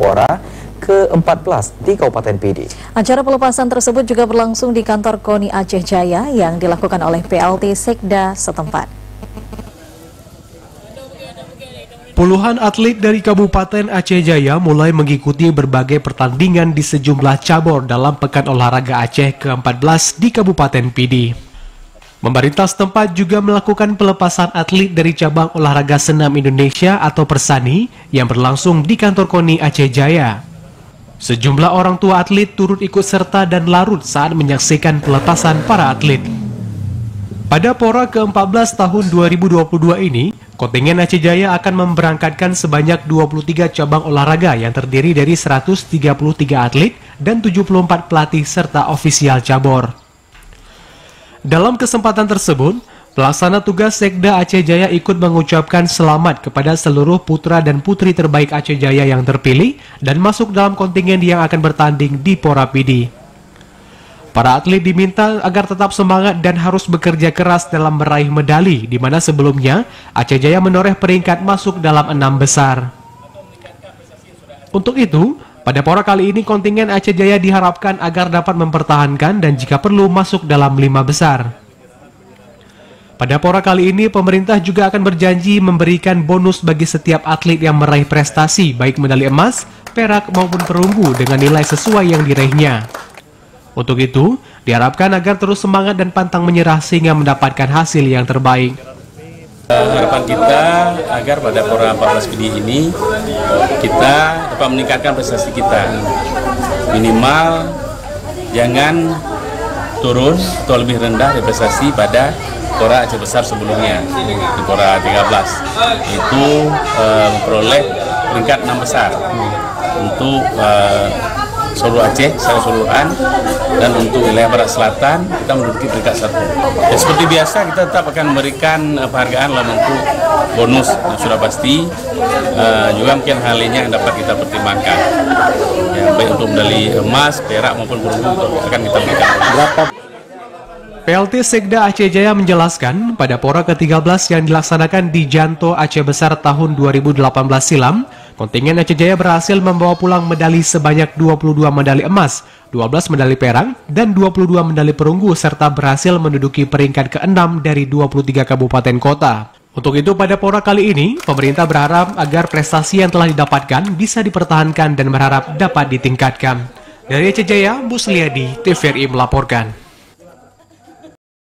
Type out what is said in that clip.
Pora ke-14 di Kabupaten Pidi. Acara pelepasan tersebut juga berlangsung di kantor KONI Aceh Jaya yang dilakukan oleh PLT Sekda setempat. Puluhan atlet dari Kabupaten Aceh Jaya mulai mengikuti berbagai pertandingan di sejumlah cabur dalam Pekan Olahraga Aceh ke-14 di Kabupaten Pidi. Pemerintah setempat juga melakukan pelepasan atlet dari cabang olahraga senam Indonesia atau Persani yang berlangsung di kantor KONI Aceh Jaya. Sejumlah orang tua atlet turut ikut serta dan larut saat menyaksikan pelepasan para atlet. Pada Pora ke-14 tahun 2022 ini, kontingen Aceh Jaya akan memberangkatkan sebanyak 23 cabang olahraga yang terdiri dari 133 atlet dan 74 pelatih serta ofisial cabur. Dalam kesempatan tersebut, pelaksana tugas Sekda Aceh Jaya ikut mengucapkan selamat kepada seluruh putra dan putri terbaik Aceh Jaya yang terpilih dan masuk dalam kontingen yang akan bertanding di Pora Pidi. Para atlet diminta agar tetap semangat dan harus bekerja keras dalam meraih medali, di mana sebelumnya Aceh Jaya menoreh peringkat masuk dalam 6 besar. Untuk itu, pada Pora kali ini kontingen Aceh Jaya diharapkan agar dapat mempertahankan dan jika perlu masuk dalam 5 besar. Pada Pora kali ini, pemerintah juga akan berjanji memberikan bonus bagi setiap atlet yang meraih prestasi, baik medali emas, perak maupun perunggu dengan nilai sesuai yang diraihnya. Untuk itu, diharapkan agar terus semangat dan pantang menyerah sehingga mendapatkan hasil yang terbaik. Harapan kita agar pada Pora 14 Pidi ini kita dapat meningkatkan prestasi kita. Minimal jangan turun atau lebih rendah dari prestasi pada Pora Aceh Besar sebelumnya di Pora 13. Itu memperoleh peringkat 6 besar untuk seluruh Aceh secara keseluruhan, dan untuk wilayah Barat Selatan kita menduduki peringkat 1. Ya, seperti biasa kita tetap akan memberikan penghargaan dalam bentuk bonus yang sudah pasti, juga mungkin hal lainnya yang dapat kita pertimbangkan. Ya, baik untuk medali emas, perak maupun perunggu akan kita berikan. PLT Sekda Aceh Jaya menjelaskan pada Pora ke-13 yang dilaksanakan di Janto Aceh Besar tahun 2018 silam, kontingen Aceh Jaya berhasil membawa pulang medali sebanyak 22 medali emas, 12 medali perak, dan 22 medali perunggu serta berhasil menduduki peringkat ke-6 dari 23 kabupaten kota. Untuk itu pada Pora kali ini, pemerintah berharap agar prestasi yang telah didapatkan bisa dipertahankan dan berharap dapat ditingkatkan. Dari Aceh Jaya, Busliadi, TVRI melaporkan.